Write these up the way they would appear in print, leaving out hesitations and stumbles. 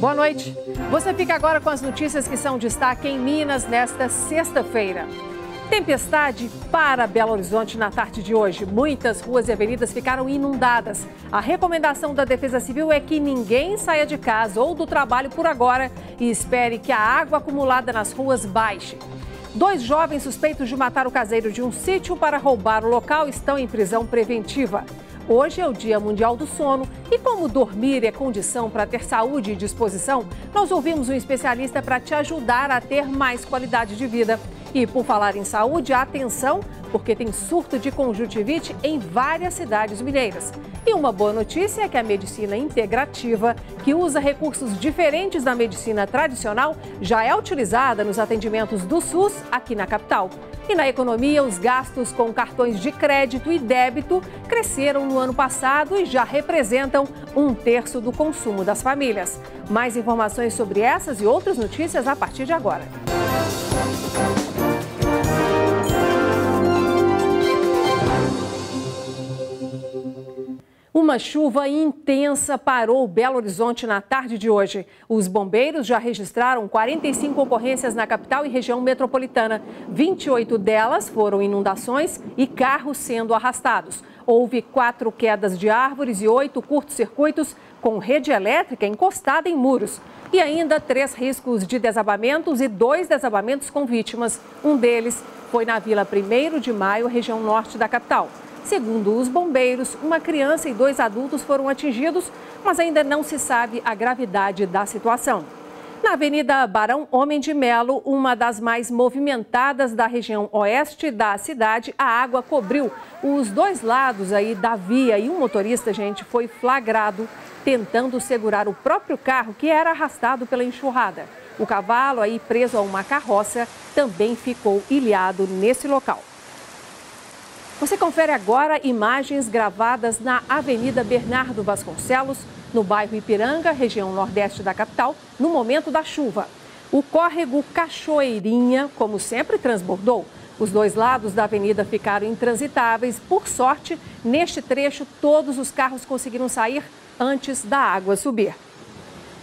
Boa noite. Você fica agora com as notícias que são destaque em Minas nesta sexta-feira. Tempestade para Belo Horizonte na tarde de hoje. Muitas ruas e avenidas ficaram inundadas. A recomendação da Defesa Civil é que ninguém saia de casa ou do trabalho por agora e espere que a água acumulada nas ruas baixe. 2 jovens suspeitos de matar o caseiro de um sítio para roubar o local estão em prisão preventiva. Hoje é o Dia Mundial do Sono e como dormir é condição para ter saúde e disposição, nós ouvimos um especialista para te ajudar a ter mais qualidade de vida. E por falar em saúde, atenção, porque tem surto de conjuntivite em várias cidades mineiras. E uma boa notícia é que a medicina integrativa, que usa recursos diferentes da medicina tradicional, já é utilizada nos atendimentos do SUS aqui na capital. E na economia, os gastos com cartões de crédito e débito cresceram no ano passado e já representam 1/3 do consumo das famílias. Mais informações sobre essas e outras notícias a partir de agora. Uma chuva intensa parou Belo Horizonte na tarde de hoje. Os bombeiros já registraram 45 ocorrências na capital e região metropolitana. 28 delas foram inundações e carros sendo arrastados. Houve 4 quedas de árvores e 8 curtos-circuitos com rede elétrica encostada em muros. E ainda 3 riscos de desabamentos e 2 desabamentos com vítimas. Um deles foi na Vila 1º de Maio, região norte da capital. Segundo os bombeiros, uma criança e 2 adultos foram atingidos, mas ainda não se sabe a gravidade da situação. Na Avenida Barão Homem de Melo, uma das mais movimentadas da região oeste da cidade, a água cobriu os 2 lados aí da via e um motorista, foi flagrado tentando segurar o próprio carro que era arrastado pela enxurrada. O cavalo, aí preso a uma carroça, também ficou ilhado nesse local. Você confere agora imagens gravadas na Avenida Bernardo Vasconcelos, no bairro Ipiranga, região nordeste da capital, no momento da chuva. O córrego Cachoeirinha, como sempre, transbordou. Os 2 lados da avenida ficaram intransitáveis. Por sorte, neste trecho, todos os carros conseguiram sair antes da água subir.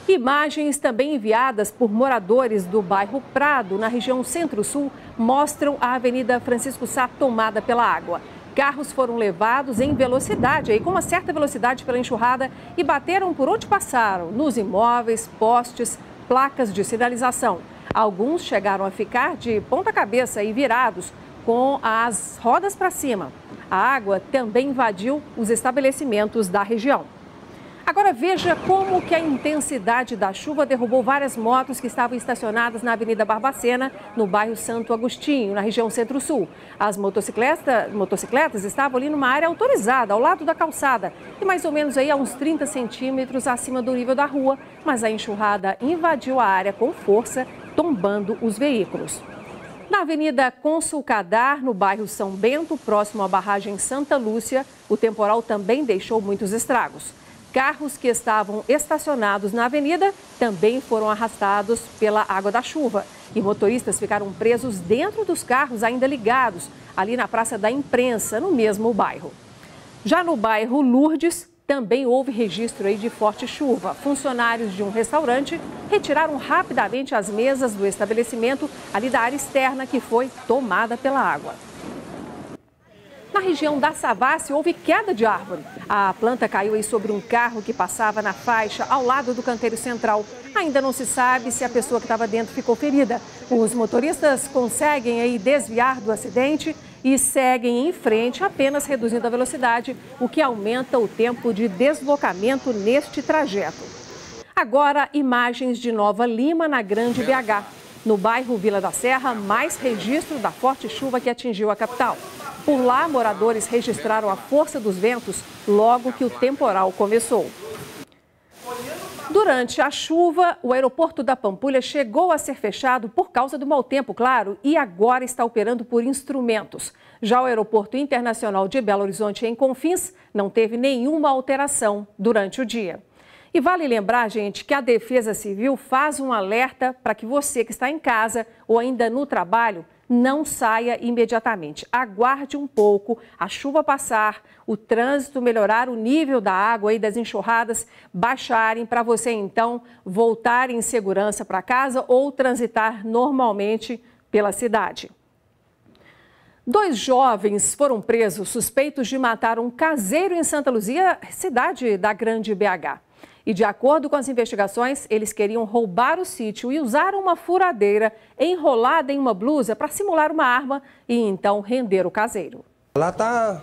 Imagens também enviadas por moradores do bairro Prado, na região Centro-Sul, mostram a Avenida Francisco Sá tomada pela água. Carros foram levados em velocidade, com uma certa velocidade pela enxurrada e bateram por onde passaram, nos imóveis, postes, placas de sinalização. Alguns chegaram a ficar de ponta cabeça e virados, com as rodas para cima. A água também invadiu os estabelecimentos da região. Agora veja como que a intensidade da chuva derrubou várias motos que estavam estacionadas na Avenida Barbacena, no bairro Santo Agostinho, na região Centro-Sul. As motocicletas estavam ali numa área autorizada, ao lado da calçada, e mais ou menos aí a uns 30 centímetros acima do nível da rua, mas a enxurrada invadiu a área com força, tombando os veículos. Na Avenida Cônsul Cadar, no bairro São Bento, próximo à barragem Santa Lúcia, o temporal também deixou muitos estragos. Carros que estavam estacionados na avenida também foram arrastados pela água da chuva. E motoristas ficaram presos dentro dos carros ainda ligados, ali na Praça da Imprensa, no mesmo bairro. Já no bairro Lourdes, também houve registro aí de forte chuva. Funcionários de um restaurante retiraram rapidamente as mesas do estabelecimento ali da área externa que foi tomada pela água. Na região da Savassi, houve queda de árvore. A planta caiu aí sobre um carro que passava na faixa ao lado do canteiro central. Ainda não se sabe se a pessoa que estava dentro ficou ferida. Os motoristas conseguem aí desviar do acidente e seguem em frente, apenas reduzindo a velocidade, o que aumenta o tempo de deslocamento neste trajeto. Agora, imagens de Nova Lima, na Grande BH. No bairro Vila da Serra, mais registro da forte chuva que atingiu a capital. Por lá, moradores registraram a força dos ventos logo que o temporal começou. Durante a chuva, o aeroporto da Pampulha chegou a ser fechado por causa do mau tempo, claro, e agora está operando por instrumentos. Já o Aeroporto Internacional de Belo Horizonte, em Confins, não teve nenhuma alteração durante o dia. E vale lembrar, gente, que a Defesa Civil faz um alerta para que você que está em casa ou ainda no trabalho não saia imediatamente. Aguarde um pouco, a chuva passar, o trânsito melhorar, o nível da água e das enxurradas baixarem para você então voltar em segurança para casa ou transitar normalmente pela cidade. 2 jovens foram presos suspeitos de matar um caseiro em Santa Luzia, cidade da Grande BH. E de acordo com as investigações, eles queriam roubar o sítio e usaram uma furadeira enrolada em uma blusa para simular uma arma e então render o caseiro. Lá tá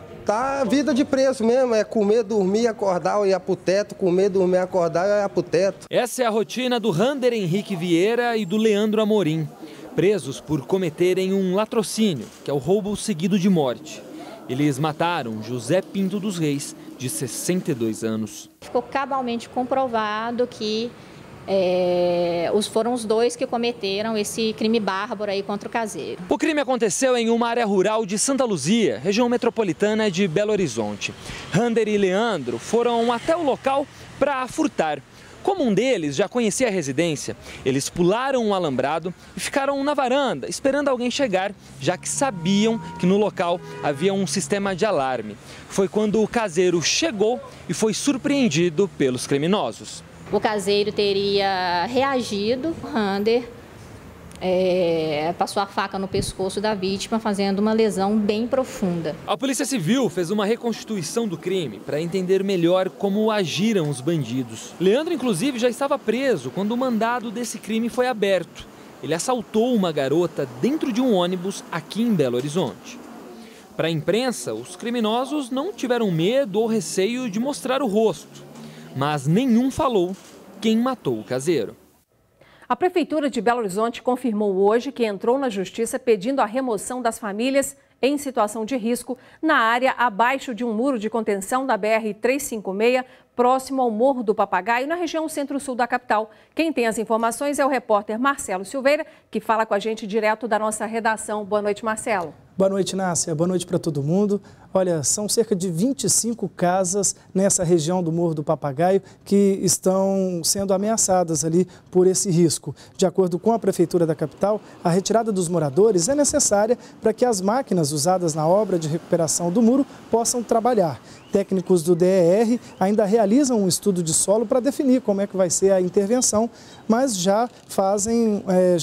vida de preso mesmo, é comer, dormir, acordar, ir pro teto, comer, dormir, acordar e ir pro teto. Essa é a rotina do Rander Henrique Vieira e do Leandro Amorim, presos por cometerem um latrocínio, que é o roubo seguido de morte. Eles mataram José Pinto dos Reis, de 62 anos. Ficou cabalmente comprovado que foram os 2 que cometeram esse crime bárbaro aí contra o caseiro. O crime aconteceu em uma área rural de Santa Luzia, região metropolitana de Belo Horizonte. Rander e Leandro foram até o local para furtar. Como um deles já conhecia a residência, eles pularam um alambrado e ficaram na varanda esperando alguém chegar, já que sabiam que no local havia um sistema de alarme. Foi quando o caseiro chegou e foi surpreendido pelos criminosos. O caseiro teria reagido, o Rander passou a faca no pescoço da vítima, fazendo uma lesão bem profunda. A Polícia Civil fez uma reconstituição do crime para entender melhor como agiram os bandidos. Leandro, inclusive, já estava preso quando o mandado desse crime foi aberto. Ele assaltou uma garota dentro de um ônibus aqui em Belo Horizonte. Para a imprensa, os criminosos não tiveram medo ou receio de mostrar o rosto, mas nenhum falou quem matou o caseiro. A Prefeitura de Belo Horizonte confirmou hoje que entrou na Justiça pedindo a remoção das famílias em situação de risco na área abaixo de um muro de contenção da BR-356, próximo ao Morro do Papagaio, na região centro-sul da capital. Quem tem as informações é o repórter Marcelo Silveira, que fala com a gente direto da nossa redação. Boa noite, Marcelo. Boa noite, Nácia. Boa noite para todo mundo. Olha, são cerca de 25 casas nessa região do Morro do Papagaio que estão sendo ameaçadas ali por esse risco. De acordo com a Prefeitura da capital, a retirada dos moradores é necessária para que as máquinas usadas na obra de recuperação do muro possam trabalhar. Técnicos do DER ainda realizam um estudo de solo para definir como é que vai ser a intervenção, mas já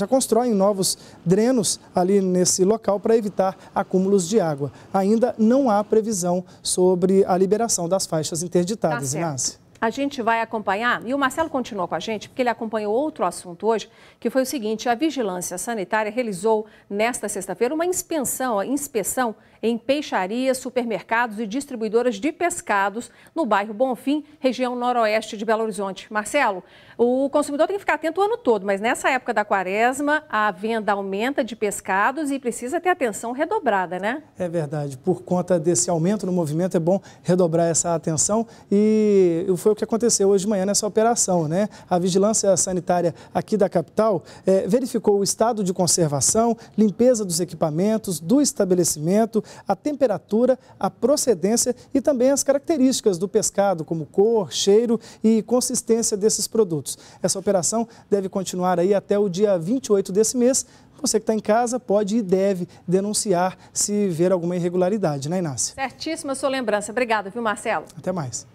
constroem novos drenos ali nesse local para evitar acúmulos de água. Ainda não há previsão sobre a liberação das faixas interditadas, Inácia. A gente vai acompanhar, e o Marcelo continua com a gente, porque ele acompanhou outro assunto hoje, que foi o seguinte: a Vigilância Sanitária realizou nesta sexta-feira uma inspeção em peixarias, supermercados e distribuidoras de pescados no bairro Bonfim, região noroeste de Belo Horizonte. Marcelo, o consumidor tem que ficar atento o ano todo, mas nessa época da quaresma a venda aumenta de pescados e precisa ter atenção redobrada, né? É verdade. Por conta desse aumento no movimento, é bom redobrar essa atenção e foi o que aconteceu hoje de manhã nessa operação, né? A Vigilância Sanitária aqui da capital verificou o estado de conservação, limpeza dos equipamentos, do estabelecimento, a temperatura, a procedência e também as características do pescado, como cor, cheiro e consistência desses produtos. Essa operação deve continuar aí até o dia 28 desse mês. Você que está em casa pode e deve denunciar se ver alguma irregularidade, né, Inácia? Certíssima sua lembrança. Obrigada, viu, Marcelo? Até mais.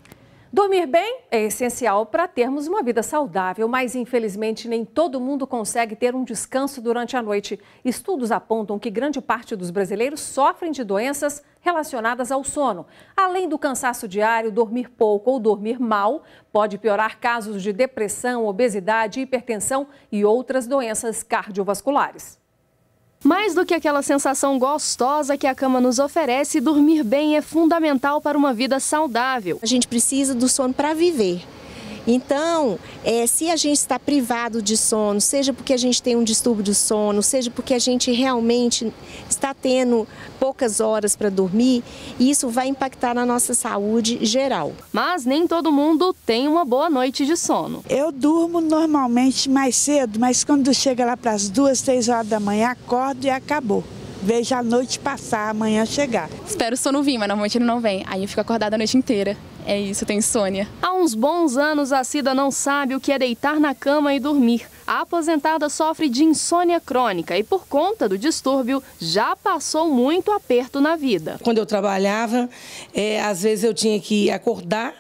Dormir bem é essencial para termos uma vida saudável, mas infelizmente nem todo mundo consegue ter um descanso durante a noite. Estudos apontam que grande parte dos brasileiros sofrem de doenças relacionadas ao sono. Além do cansaço diário, dormir pouco ou dormir mal pode piorar casos de depressão, obesidade, hipertensão e outras doenças cardiovasculares. Mais do que aquela sensação gostosa que a cama nos oferece, dormir bem é fundamental para uma vida saudável. A gente precisa do sono para viver. Então, se a gente está privado de sono, seja porque a gente tem um distúrbio do sono, seja porque a gente realmente está tendo poucas horas para dormir, isso vai impactar na nossa saúde geral. Mas nem todo mundo tem uma boa noite de sono. Eu durmo normalmente mais cedo, mas quando chega lá para as 2, 3 horas da manhã, acordo e acabou. vejo a noite passar, amanhã chegar. Espero o sono vir, mas normalmente ele não vem. Aí eu fico acordada a noite inteira. É isso, eu tenho insônia. Há uns bons anos, a Cida não sabe o que é deitar na cama e dormir. A aposentada sofre de insônia crônica e, por conta do distúrbio, já passou muito aperto na vida. Quando eu trabalhava, às vezes eu tinha que acordar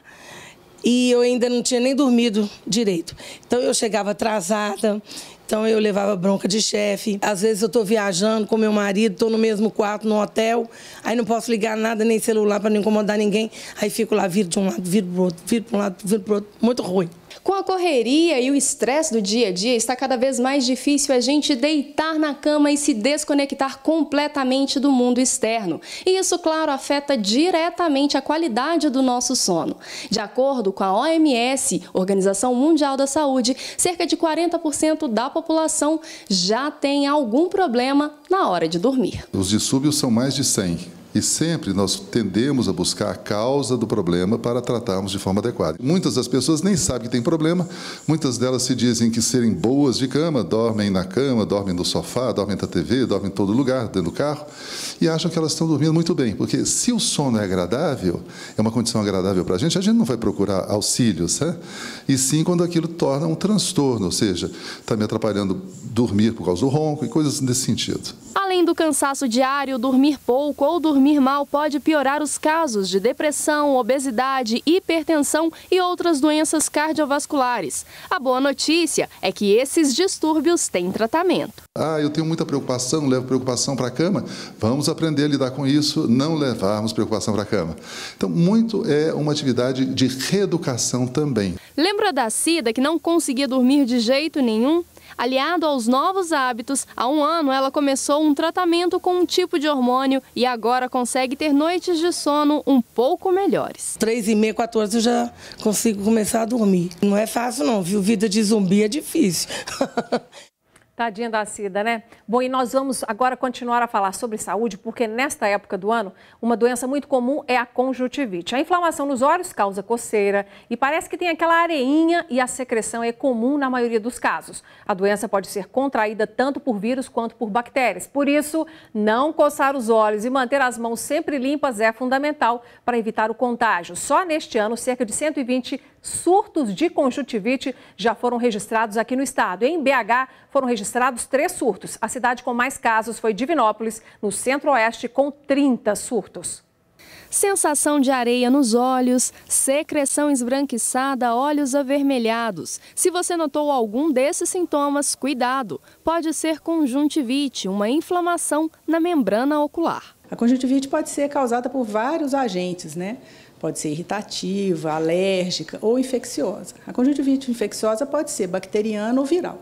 e eu ainda não tinha nem dormido direito. Então eu chegava atrasada. Então eu levava bronca de chefe. Às vezes eu estou viajando com meu marido, estou no mesmo quarto, no hotel, aí não posso ligar nada, nem celular para não incomodar ninguém. Aí fico lá, viro de um lado, viro pro outro, viro para um lado, viro para o outro. Muito ruim. Com a correria e o estresse do dia a dia, está cada vez mais difícil a gente deitar na cama e se desconectar completamente do mundo externo. E isso, claro, afeta diretamente a qualidade do nosso sono. De acordo com a OMS, Organização Mundial da Saúde, cerca de 40% da população já tem algum problema na hora de dormir. Os distúrbios são mais de 100. E sempre nós tendemos a buscar a causa do problema para tratarmos de forma adequada. Muitas das pessoas nem sabem que tem problema, muitas delas se dizem que serem boas de cama, dormem na cama, dormem no sofá, dormem na TV, dormem em todo lugar, dentro do carro, e acham que elas estão dormindo muito bem, porque se o sono é agradável, é uma condição agradável para a gente não vai procurar auxílios, né? E sim quando aquilo torna um transtorno, ou seja, está me atrapalhando dormir por causa do ronco e coisas nesse sentido. Além do cansaço diário, dormir pouco ou dormir mal pode piorar os casos de depressão, obesidade, hipertensão e outras doenças cardiovasculares. A boa notícia é que esses distúrbios têm tratamento. Eu tenho muita preocupação, levo preocupação para a cama. Vamos aprender a lidar com isso, não levarmos preocupação para a cama. Então, muito é uma atividade de reeducação também. Lembra da Cida que não conseguia dormir de jeito nenhum? Aliado aos novos hábitos, há um ano ela começou um tratamento com um tipo de hormônio e agora consegue ter noites de sono um pouco melhores. 3h30, 4 horas eu já consigo começar a dormir. Não é fácil não, viu? Vida de zumbi é difícil. Tadinha da Cida, né? Bom, e nós vamos agora continuar a falar sobre saúde, porque nesta época do ano, uma doença muito comum é a conjuntivite. A inflamação nos olhos causa coceira e parece que tem aquela areinha e a secreção é comum na maioria dos casos. A doença pode ser contraída tanto por vírus quanto por bactérias. Por isso, não coçar os olhos e manter as mãos sempre limpas é fundamental para evitar o contágio. Só neste ano, cerca de 120 surtos de conjuntivite já foram registrados aqui no estado. Em BH, foram registrados 3 surtos. A cidade com mais casos foi Divinópolis, no centro-oeste, com 30 surtos. Sensação de areia nos olhos, secreção esbranquiçada, olhos avermelhados. Se você notou algum desses sintomas, cuidado. Pode ser conjuntivite, uma inflamação na membrana ocular. A conjuntivite pode ser causada por vários agentes, né? Pode ser irritativa, alérgica ou infecciosa. A conjuntivite infecciosa pode ser bacteriana ou viral.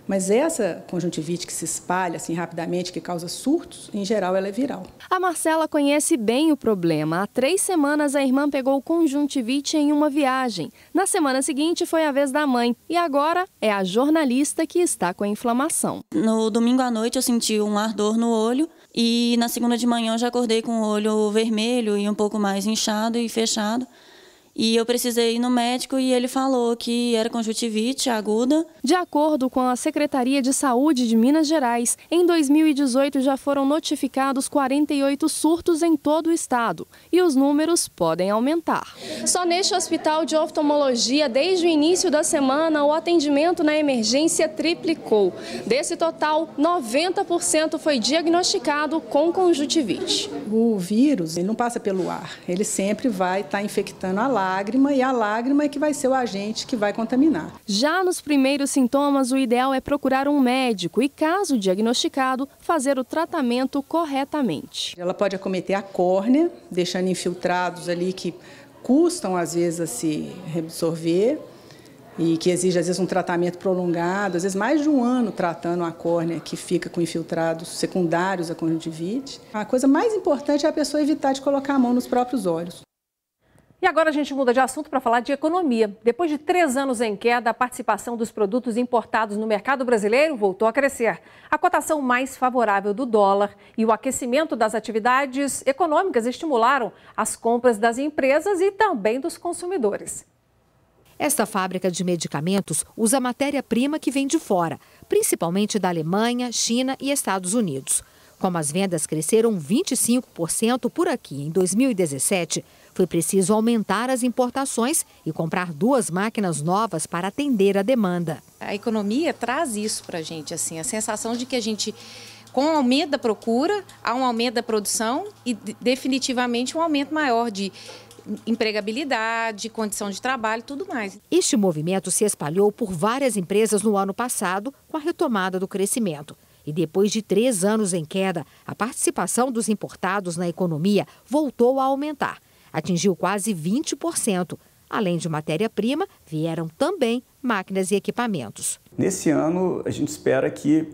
Mas essa conjuntivite que se espalha assim rapidamente, que causa surtos, em geral ela é viral. A Marcela conhece bem o problema. Há 3 semanas a irmã pegou conjuntivite em uma viagem. Na semana seguinte foi a vez da mãe e agora é a jornalista que está com a inflamação. No domingo à noite eu senti um ardor no olho e na segunda de manhã eu já acordei com o olho vermelho e um pouco mais inchado e fechado. E eu precisei ir no médico e ele falou que era conjuntivite aguda. De acordo com a Secretaria de Saúde de Minas Gerais, em 2018 já foram notificados 48 surtos em todo o estado e os números podem aumentar. Só neste hospital de oftalmologia, desde o início da semana, o atendimento na emergência triplicou. Desse total, 90% foi diagnosticado com conjuntivite. O vírus ele não passa pelo ar, ele sempre vai estar infectando a lágrima e a lágrima é que vai ser o agente que vai contaminar. Já nos primeiros sintomas, o ideal é procurar um médico e, caso diagnosticado, fazer o tratamento corretamente. Ela pode acometer a córnea, deixando infiltrados ali que custam às vezes a se reabsorver e que exige às vezes um tratamento prolongado, às vezes mais de um ano tratando a córnea que fica com infiltrados secundários à conjuntivite. A coisa mais importante é a pessoa evitar de colocar a mão nos próprios olhos. E agora a gente muda de assunto para falar de economia. Depois de 3 anos em queda, a participação dos produtos importados no mercado brasileiro voltou a crescer. A cotação mais favorável do dólar e o aquecimento das atividades econômicas estimularam as compras das empresas e também dos consumidores. Esta fábrica de medicamentos usa matéria-prima que vem de fora, principalmente da Alemanha, China e Estados Unidos. Como as vendas cresceram 25% por aqui em 2017, foi preciso aumentar as importações e comprar 2 máquinas novas para atender a demanda. A economia traz isso para a gente, assim, a sensação de que a gente, com o aumento da procura, há um aumento da produção e definitivamente um aumento maior de empregabilidade, condição de trabalho e tudo mais. Este movimento se espalhou por várias empresas no ano passado com a retomada do crescimento. E depois de 3 anos em queda, a participação dos importados na economia voltou a aumentar. Atingiu quase 20%. Além de matéria-prima, vieram também máquinas e equipamentos. Nesse ano, a gente espera que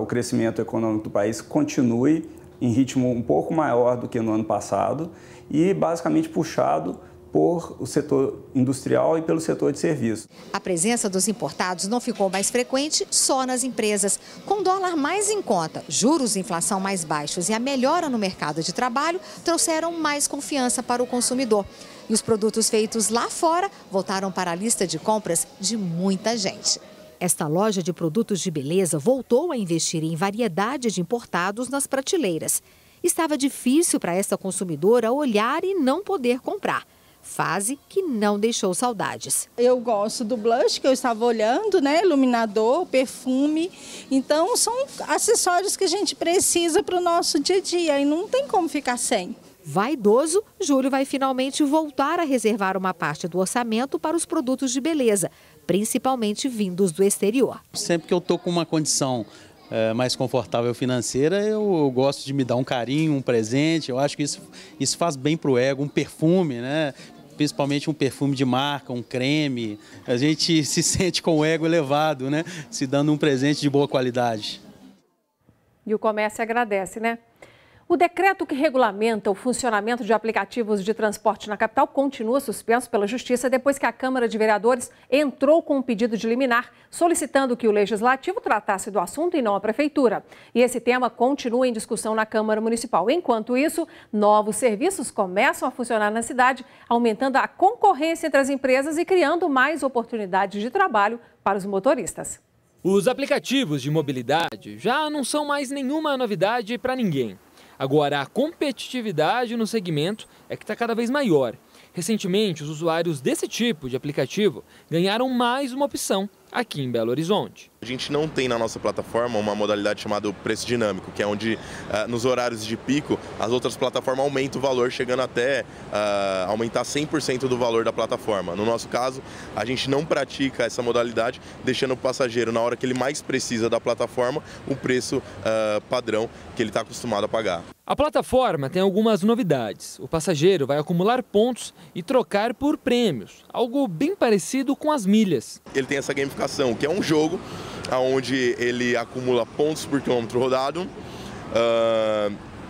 o crescimento econômico do país continue em ritmo um pouco maior do que no ano passado e basicamente puxado por o setor industrial e pelo setor de serviços. A presença dos importados não ficou mais frequente só nas empresas. Com dólar mais em conta, juros e inflação mais baixos e a melhora no mercado de trabalho trouxeram mais confiança para o consumidor. E os produtos feitos lá fora voltaram para a lista de compras de muita gente. Esta loja de produtos de beleza voltou a investir em variedade de importados nas prateleiras. Estava difícil para esta consumidora olhar e não poder comprar. Fase que não deixou saudades. Eu gosto do blush que eu estava olhando, né? Iluminador, perfume. Então, são acessórios que a gente precisa para o nosso dia a dia e não tem como ficar sem. Vaidoso, Júlio vai finalmente voltar a reservar uma parte do orçamento para os produtos de beleza, principalmente vindos do exterior. Sempre que eu estou com uma condição mais confortável financeira, eu gosto de me dar um carinho, um presente. Eu acho que isso faz bem para o ego, um perfume, né? Principalmente um perfume de marca, um creme. A gente se sente com o ego elevado, né? Se dando um presente de boa qualidade. E o comércio agradece, né? O decreto que regulamenta o funcionamento de aplicativos de transporte na capital continua suspenso pela Justiça depois que a Câmara de Vereadores entrou com um pedido de liminar solicitando que o Legislativo tratasse do assunto e não a Prefeitura. E esse tema continua em discussão na Câmara Municipal. Enquanto isso, novos serviços começam a funcionar na cidade, aumentando a concorrência entre as empresas e criando mais oportunidades de trabalho para os motoristas. Os aplicativos de mobilidade já não são mais nenhuma novidade para ninguém. Agora, a competitividade no segmento é que está cada vez maior. Recentemente, os usuários desse tipo de aplicativo ganharam mais uma opção aqui em Belo Horizonte. A gente não tem na nossa plataforma uma modalidade chamada preço dinâmico, que é onde nos horários de pico as outras plataformas aumentam o valor, chegando até aumentar 100% do valor da plataforma. No nosso caso, a gente não pratica essa modalidade, deixando o passageiro, na hora que ele mais precisa da plataforma, o preço padrão que ele está acostumado a pagar. A plataforma tem algumas novidades. O passageiro vai acumular pontos e trocar por prêmios, algo bem parecido com as milhas. Ele tem essa gamificação, que é um jogo onde ele acumula pontos por quilômetro rodado,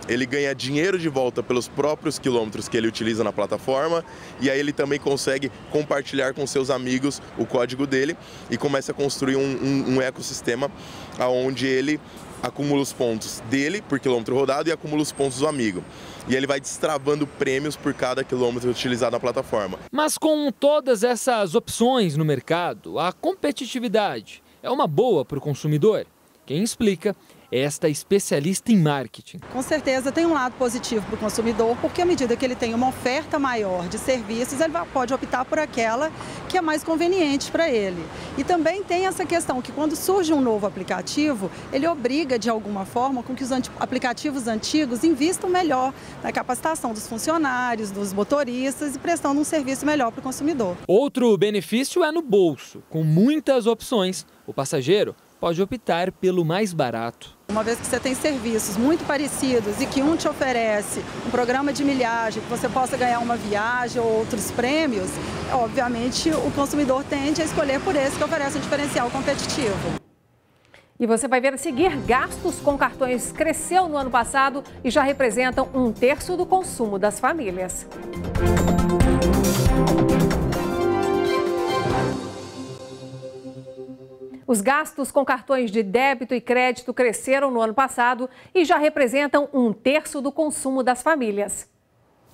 ele ganha dinheiro de volta pelos próprios quilômetros que ele utiliza na plataforma e aí ele também consegue compartilhar com seus amigos o código dele e começa a construir um ecossistema onde ele acumula os pontos dele por quilômetro rodado e acumula os pontos do amigo. E ele vai destravando prêmios por cada quilômetro utilizado na plataforma. Mas com todas essas opções no mercado, a competitividade é uma boa para o consumidor? Quem explica é esta especialista em marketing. Com certeza tem um lado positivo para o consumidor, porque à medida que ele tem uma oferta maior de serviços, ele pode optar por aquela que é mais conveniente para ele. E também tem essa questão que quando surge um novo aplicativo, ele obriga de alguma forma com que os aplicativos antigos invistam melhor na capacitação dos funcionários, dos motoristas e prestando um serviço melhor para o consumidor. Outro benefício é no bolso. Com muitas opções, o passageiro pode optar pelo mais barato. Uma vez que você tem serviços muito parecidos e que um te oferece um programa de milhagem, que você possa ganhar uma viagem ou outros prêmios, obviamente o consumidor tende a escolher por esse que oferece um diferencial competitivo. E você vai ver a seguir, gastos com cartões cresceu no ano passado e já representam 1/3 do consumo das famílias. Os gastos com cartões de débito e crédito cresceram no ano passado e já representam 1/3 do consumo das famílias.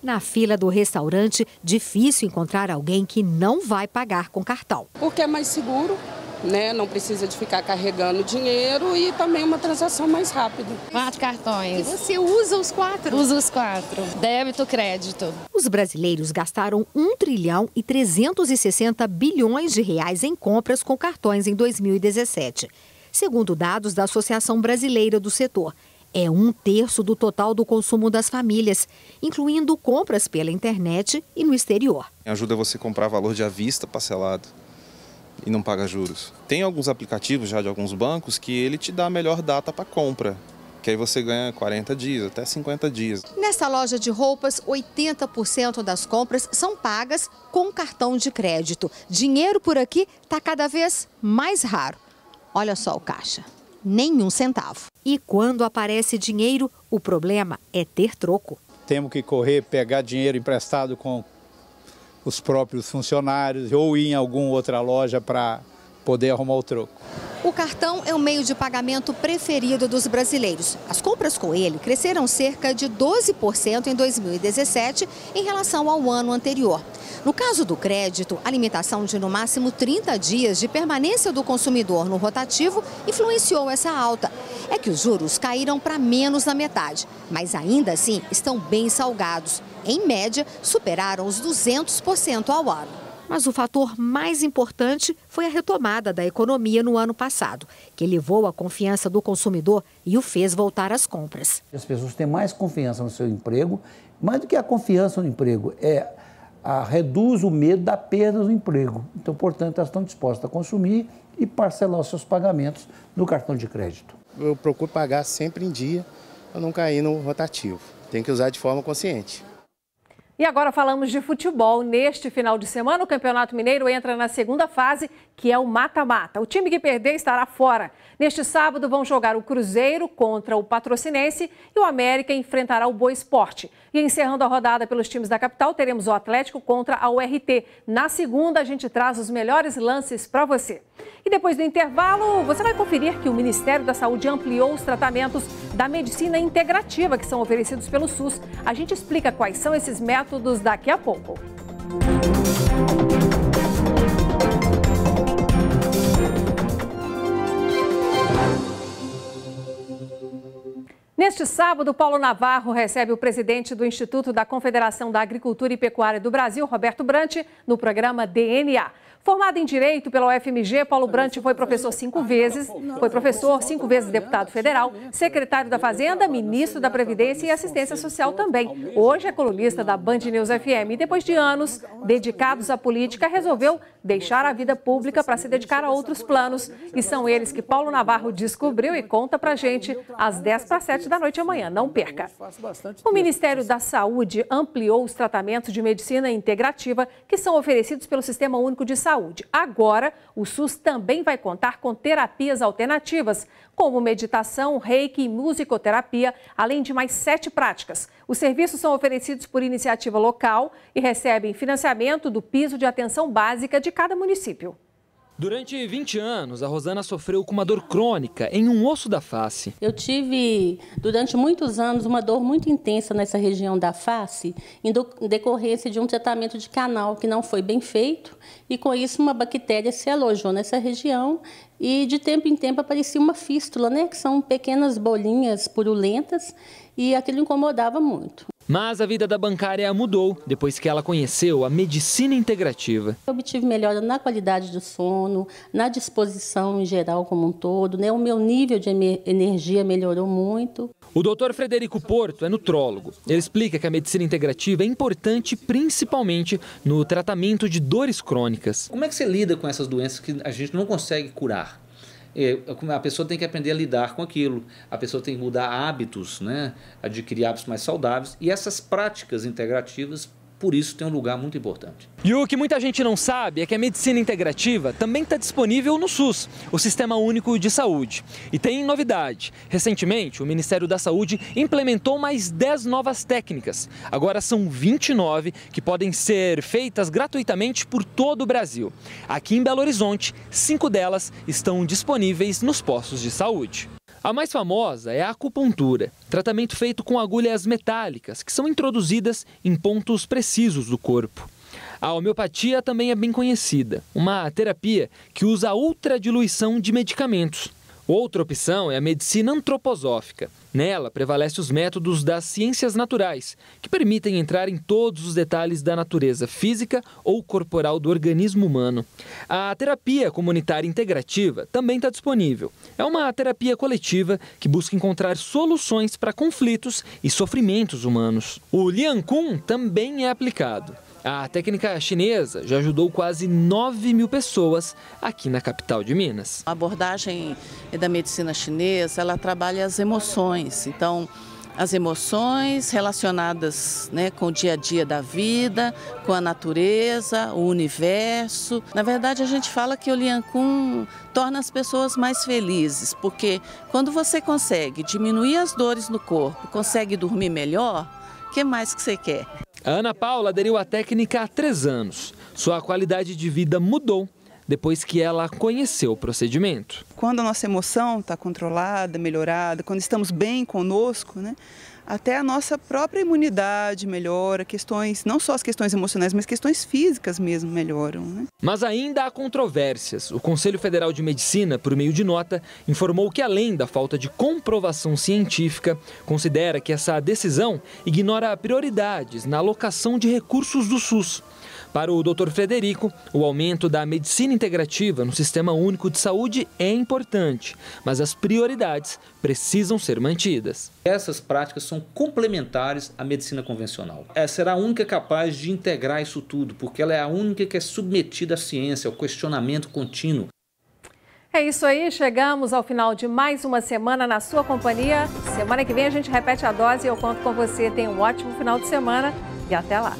Na fila do restaurante, difícil encontrar alguém que não vai pagar com cartão. Porque é mais seguro, né? Não precisa de ficar carregando dinheiro e também uma transação mais rápida. 4 cartões. E você usa os 4? Uso os 4. Débito, crédito. Os brasileiros gastaram 1 trilhão e 360 bilhões de reais em compras com cartões em 2017. Segundo dados da Associação Brasileira do Setor, é 1/3 do total do consumo das famílias, incluindo compras pela internet e no exterior. Ajuda você a comprar valor de à vista parcelado e não paga juros. Tem alguns aplicativos já de alguns bancos que ele te dá a melhor data para compra, que aí você ganha 40 dias, até 50 dias. Nessa loja de roupas, 80% das compras são pagas com cartão de crédito. Dinheiro por aqui está cada vez mais raro. Olha só o caixa. Nenhum centavo. E quando aparece dinheiro, o problema é ter troco. Temos que correr, pegar dinheiro emprestado com os próprios funcionários ou ir em alguma outra loja para poder arrumar o troco. O cartão é o meio de pagamento preferido dos brasileiros. As compras com ele cresceram cerca de 12% em 2017 em relação ao ano anterior. No caso do crédito, a limitação de no máximo 30 dias de permanência do consumidor no rotativo influenciou essa alta. É que os juros caíram para menos da metade, mas ainda assim estão bem salgados. Em média, superaram os 200% ao ano. Mas o fator mais importante foi a retomada da economia no ano passado, que elevou a confiança do consumidor e o fez voltar às compras. As pessoas têm mais confiança no seu emprego, mais do que a confiança no emprego, reduz o medo da perda do emprego. Então, portanto, elas estão dispostas a consumir e parcelar os seus pagamentos no cartão de crédito. Eu procuro pagar sempre em dia para não cair no rotativo. Tem que usar de forma consciente. E agora falamos de futebol. Neste final de semana, o Campeonato Mineiro entra na segunda fase, que é o mata-mata. O time que perder estará fora. Neste sábado vão jogar o Cruzeiro contra o Patrocinense e o América enfrentará o Boa Esporte. E encerrando a rodada pelos times da capital, teremos o Atlético contra a URT. Na segunda, a gente traz os melhores lances para você. E depois do intervalo, você vai conferir que o Ministério da Saúde ampliou os tratamentos da medicina integrativa que são oferecidos pelo SUS. A gente explica quais são esses métodos daqui a pouco. Neste sábado, Paulo Navarro recebe o presidente do Instituto da Confederação da Agricultura e Pecuária do Brasil, Roberto Brant, no programa DNA. Formado em Direito pela UFMG, Paulo Brant foi professor 5 vezes, deputado federal, secretário da Fazenda, ministro da Previdência e Assistência Social também. Hoje é colunista da Band News FM e depois de anos dedicados à política, resolveu deixar a vida pública para se dedicar a outros planos. E são eles que Paulo Navarro descobriu e conta pra gente às 6:50 da noite amanhã. Não perca. O Ministério da Saúde ampliou os tratamentos de medicina integrativa que são oferecidos pelo Sistema Único de Saúde. Agora, o SUS também vai contar com terapias alternativas, como meditação, reiki e musicoterapia, além de mais 7 práticas. Os serviços são oferecidos por iniciativa local e recebem financiamento do piso de atenção básica de cada município. Durante 20 anos, a Rosana sofreu com uma dor crônica em um osso da face. Eu tive, durante muitos anos, uma dor muito intensa nessa região da face, em decorrência de um tratamento de canal que não foi bem feito, e com isso uma bactéria se alojou nessa região e de tempo em tempo aparecia uma fístula, que são pequenas bolinhas purulentas, e aquilo incomodava muito. Mas a vida da bancária mudou depois que ela conheceu a medicina integrativa. Eu obtive melhora na qualidade do sono, na disposição em geral como um todo, O meu nível de energia melhorou muito. O doutor Frederico Porto é nutrólogo. Ele explica que a medicina integrativa é importante principalmente no tratamento de dores crônicas. Como é que você lida com essas doenças que a gente não consegue curar? A pessoa tem que aprender a lidar com aquilo, a pessoa tem que mudar hábitos, adquirir hábitos mais saudáveis, e essas práticas integrativas, por isso, tem um lugar muito importante. E o que muita gente não sabe é que a medicina integrativa também está disponível no SUS, o Sistema Único de Saúde. E tem novidade. Recentemente, o Ministério da Saúde implementou mais 10 novas técnicas. Agora são 29 que podem ser feitas gratuitamente por todo o Brasil. Aqui em Belo Horizonte, 5 delas estão disponíveis nos postos de saúde. A mais famosa é a acupuntura, tratamento feito com agulhas metálicas que são introduzidas em pontos precisos do corpo. A homeopatia também é bem conhecida, uma terapia que usa a ultradiluição de medicamentos. Outra opção é a medicina antroposófica. Nela, prevalecem os métodos das ciências naturais, que permitem entrar em todos os detalhes da natureza física ou corporal do organismo humano. A terapia comunitária integrativa também está disponível. É uma terapia coletiva que busca encontrar soluções para conflitos e sofrimentos humanos. O Lian Kun também é aplicado. A técnica chinesa já ajudou quase 9.000 pessoas aqui na capital de Minas. A abordagem da medicina chinesa, ela trabalha as emoções. Então, as emoções relacionadas, né, com o dia a dia da vida, com a natureza, o universo. Na verdade, a gente fala que o Lian Kun torna as pessoas mais felizes, porque quando você consegue diminuir as dores no corpo, consegue dormir melhor, o que mais que você quer? A Ana Paula aderiu à técnica há 3 anos. Sua qualidade de vida mudou depois que ela conheceu o procedimento. Quando a nossa emoção está controlada, melhorada, quando estamos bem conosco, né, até a nossa própria imunidade melhora, questões, não só as questões emocionais, mas questões físicas mesmo melhoram. Né? Mas ainda há controvérsias. O Conselho Federal de Medicina, por meio de nota, informou que, além da falta de comprovação científica, considera que essa decisão ignora prioridades na alocação de recursos do SUS. Para o Dr. Frederico, o aumento da medicina integrativa no Sistema Único de Saúde é importante, mas as prioridades precisam ser mantidas. Essas práticas são complementares à medicina convencional. Essa será a única capaz de integrar isso tudo, porque ela é a única que é submetida à ciência, ao questionamento contínuo. É isso aí, chegamos ao final de mais uma semana na sua companhia. Semana que vem a gente repete a dose e eu conto com você. Tenha um ótimo final de semana e até lá.